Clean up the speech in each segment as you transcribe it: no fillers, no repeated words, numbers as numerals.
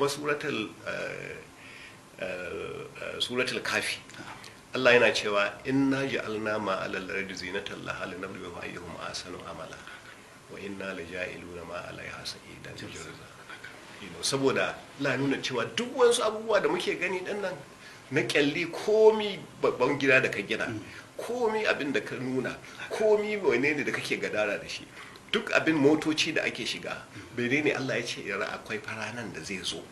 kuma suratul kafi Allah yana cewa inna ja'alna ma 'alal ardi zinatan laha linabluwahum ayyuhum ahsanu amala wa inna laja'iluna ma 'alayha sa'idan jurza. Saboda la nuna cewa duk wasu abubuwa da muke gani din nan na kyalli, komi babban gida da ka gina, komi abin da ka nuna, komi wane ne da kake gadara da shi, duk abin motoci da ake shiga, bai ne Allah ya ce yara akwai faranan da zai zo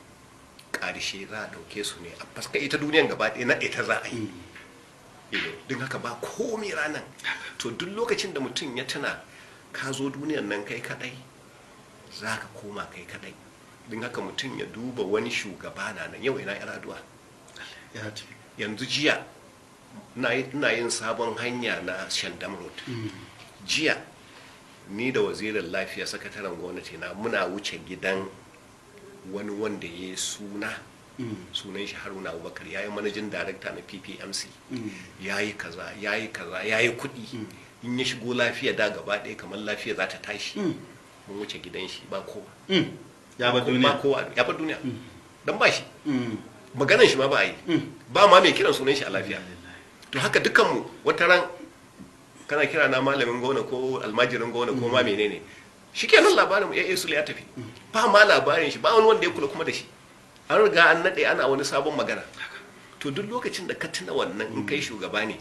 ƙarshe za a ɗauke su ne a faska ita duniyan gaba ɗaya na ita za a yi. Don haka ba komi ranan. To duk lokacin da mutum ya tuna ka zo duniyan nan kai kadai, za ka koma kai kadai. Don haka mutum ya duba wani shugaba na nan, yau ina Yar'adua yanzu jiya ina yin sabon hanya na Shandam Road. Jiya ni da wazirin lafiya, sakataren gwamnati na, muna wuce gidan wani wanda ya sunan shi Haruna Abubakar, ya yi manajin darakta na PPMC, ya yi kaza ya yi kuɗi, in ya shigo lafiya da gaba ɗaya kamar lafiya za ta tashi. Mun wuce gidan shi ba kowa, ya bar duniya don ba shi, maganan shi ma ba a yi, ba ma mai kiran sunan shi a lafiya. To haka dukkanmu wata ran kana kira na malamin gona ko almajirin gona ko ma menene, shi kenan labarin Sule ya tafi, ba ma labarin shi, ba wani wanda ya kula kuma da shi, an riga an naɗe ana wani sabon magana. To duk lokacin da ka tuna wannan, in kai shugaba ne